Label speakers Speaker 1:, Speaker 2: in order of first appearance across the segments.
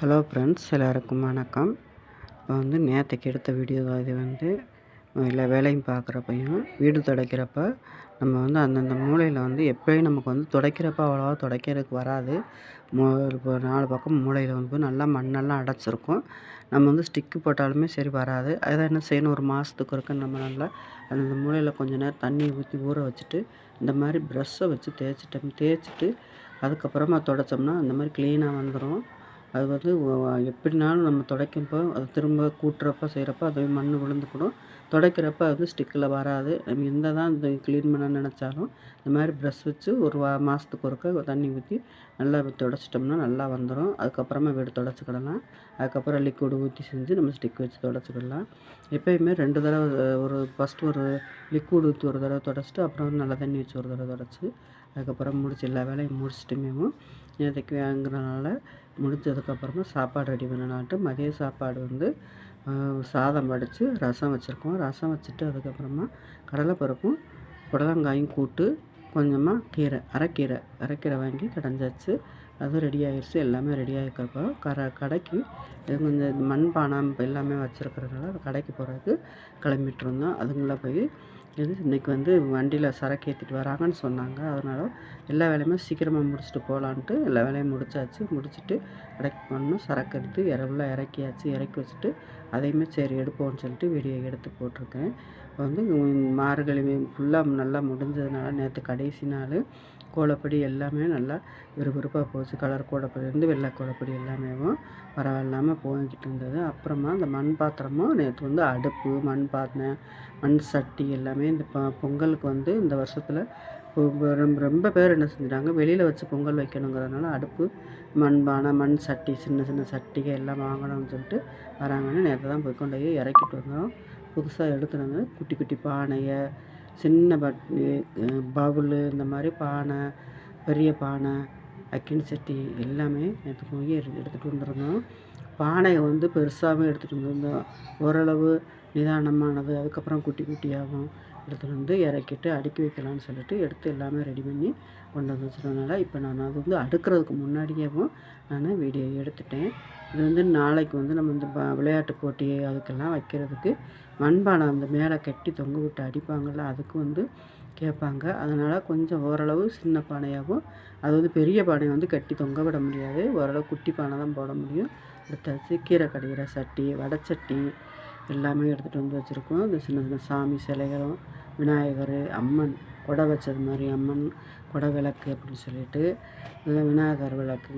Speaker 1: Hello friends, எல்லாருக்கும் வணக்கம். இப்போ நேற்றுக்கு எடுத்த வீடியோ தான் இது. இல்லை வேலையும் பார்க்குறப்பையும் வீடு துடைக்கிறப்ப நம்ம அந்தந்த மூலையில் எப்போயும் நமக்கு துடைக்கிறப்ப அவ்வளோவா துடைக்கிறதுக்கு வராது. இப்போ 4 பக்கம் மூலையில் நல்லா மண்ணெல்லாம் அடைச்சிருக்கும். நம்ம ஸ்டிக்கு போட்டாலுமே சரி வராது. அதை என்ன செய்யணும், ஒரு மாதத்துக்கு ஒருக்க நம்ம நல்லா அந்த மூலையில் கொஞ்சம் நேரம் தண்ணி ஊற்றி ஊற வச்சுட்டு இந்த மாதிரி ப்ரஷ்ஷை வச்சு தேய்ச்சிட்டு அதுக்கப்புறமா துடைச்சோம்னா அந்த மாதிரி க்ளீனாக வந்துடும். அது எப்படினாலும் நம்ம துடைக்கிறப்போ அது திரும்ப கூட்டுறப்ப செய்கிறப்ப அதே மண் விழுந்துக்கணும். துடைக்கிறப்ப ஸ்டிக்கில் வராது. நம்ம எந்த தான் இந்த க்ளீன் பண்ண நினச்சாலும் இந்த மாதிரி ப்ரஷ் வச்சு ஒரு மாதத்துக்கு ஒருக்க தண்ணி ஊற்றி நல்லா துடைச்சிட்டோம்னா நல்லா வந்துடும். அதுக்கப்புறமா வீடு துடைச்சிக்கிடலாம். அதுக்கப்புறம் லிக்விடு ஊற்றி செஞ்சு நம்ம ஸ்டிக் வச்சு துடைச்சிக்கிடலாம். எப்போயுமே 2 தடவை ஃபஸ்ட்டு ஒரு லிக்விட் ஊற்றி ஒரு தடவை துடைச்சிட்டு அப்புறம் நல்ல தண்ணி வச்சு ஒரு தடவை துடைச்சி அதுக்கப்புறம் முடிச்சு எல்லா வேலையும் முடிச்சுட்டுமேவும் நேற்றுக்கு வாங்குறதுனால முடிஞ்சதுக்கப்புறமா சாப்பாடு ரெடி பண்ணலான்ட்டு மதிய சாப்பாடு சாதம் வடித்து ரசம் வச்சுருக்கோம். ரசம் வச்சுட்டு அதுக்கப்புறமா கடலைப்பருப்பும் புடலங்காயும் கூட்டு கொஞ்சமாக கீரை அரைக்கீரை வாங்கி கடைஞ்சாச்சு. அதுவும் ரெடி ஆகிடுச்சு. எல்லாமே ரெடி ஆகிருக்கிறப்போ கடைக்கு கொஞ்சம் மண்பானம் எல்லாமே வச்சுருக்கிறதுனால அது கடைக்கு போகிறதுக்கு கிளம்பிட்டுருந்தோம். அதுங்கள போய் இன்றைக்கி வண்டியில் சரக்கு ஏற்றிட்டு வராங்கன்னு சொன்னாங்க. அதனால் எல்லா வேலையுமே சீக்கிரமாக முடிச்சுட்டு போகலான்ட்டு எல்லா வேலையும் முடிச்சுட்டு கடைக்கு போனோம். சரக்கு எடுத்து ஃபுல்லாக இறக்கியாச்சு. இறக்கி வச்சுட்டு அதையுமே சரி எடுப்போம்னு சொல்லிட்டு வீடியோ எடுத்து போட்டிருக்கேன். இப்போ மார்கழி ஃபுல்லாக நல்லா முடிஞ்சதுனால நேற்று கடைசி நாள் கோலப்பொடி எல்லாமே நல்லா விறுவிறுப்பாக போச்சு. கலர் கோலப்பொடி வெள்ளை கோலப்பொடி எல்லாமே பரவாயில்லாமல் போய்கிட்டு இருந்தது. அப்புறமா அந்த மண் பாத்திரமும் நேற்று அடுப்பு மண் சட்டி எல்லாமே இந்த பொங்கலுக்கு இந்த வருஷத்தில் ரொம்ப பேர் என்ன செஞ்சிட்டாங்க, வெளியில் வச்சு பொங்கல் வைக்கணுங்கிறதுனால அடுப்பு மண் சட்டி சின்ன சின்ன சட்டிகள் எல்லாம் வாங்கணும்னு சொல்லிட்டு வராங்கன்னு நேற்று தான் போய் கொண்டு போய் இறக்கிட்டு வந்தோம். புதுசாக எடுத்துகிட்டு குட்டி குட்டி பானையை சின்ன பவுலு இந்த மாதிரி பானை பெரிய பானை அக்கினி சட்டி எல்லாமே நேற்று போய் எடுத்துகிட்டு வந்துருந்தோம். பானையை பெருசாகவும் எடுத்துகிட்டு வந்திருந்தோம். ஓரளவு நிதானமானது. அதுக்கப்புறம் குட்டி குட்டியாகவும் எடுத்துகிட்டு இறக்கிட்டு அடுக்கி வைக்கலான்னு சொல்லிட்டு எடுத்து எல்லாமே ரெடி பண்ணி கொண்டு வந்து வச்சுருந்தனால இப்போ நான் அது அடுக்கிறதுக்கு முன்னாடியேவும் நான் வீடியோ எடுத்துட்டேன். இது நாளைக்கு நம்ம இந்த விளையாட்டு போட்டி அதுக்கெல்லாம் வைக்கிறதுக்கு மண்பானை மேலே கட்டி தொங்க விட்டு அடிப்பாங்கள்ல, அதுக்கு கேட்பாங்க. அதனால் கொஞ்சம் ஓரளவு சின்ன பானையாகவும் அது பெரிய பானையை கட்டி தொங்க விட முடியாது. ஓரளவு குட்டி பானை தான் போட முடியும். எடுத்தாச்சு. கீரை கடைகிற சட்டி வடைச்சட்டி எல்லாமே எடுத்துகிட்டு வச்சுருக்கோம். இந்த சின்ன சின்ன சாமி சிலைகளும் விநாயகர் அம்மன் கொடை வச்சது மாதிரி அம்மன் கொடை விளக்கு அப்படின்னு சொல்லிட்டு விநாயகர் விளக்கு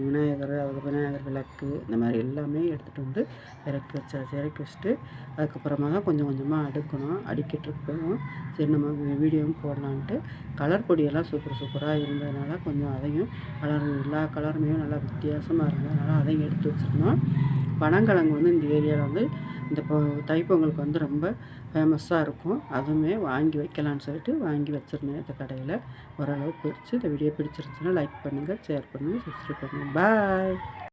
Speaker 1: இந்த மாதிரி எல்லாமே எடுத்துகிட்டு இறக்கி வச்சாச்சு. இறக்கி வச்சுட்டு அதுக்கப்புறமா தான் கொஞ்சம் கொஞ்சமாக அடுக்கணும். அடிக்கிட்டு இருக்கோம். சரி நம்ம வீடியோவும் போடலான்ட்டு கலர் பொடியெல்லாம் சூப்பராக இருந்ததுனால கொஞ்சம் அதையும் எல்லா கலருமே நல்லா வித்தியாசமாக இருந்ததுனால அதையும் எடுத்து வச்சுருந்தோம். பனங்கிழங்கு இந்த ஏரியாவில் இந்த தைப்பொங்கலுக்கு ரொம்ப ஃபேமஸாக இருக்கும். அதுவுமே வாங்கி வைக்கலான்னு சொல்லிட்டு வாங்கி வச்சுருந்தேன் இந்த கடையில். ஓரளவு பிடிச்சி இந்த வீடியோ பிடிச்சிருந்துச்சுன்னா லைக் பண்ணுங்கள், ஷேர் பண்ணுங்கள், சப்ஸ்கிரைப் பண்ணுங்கள். பாய்.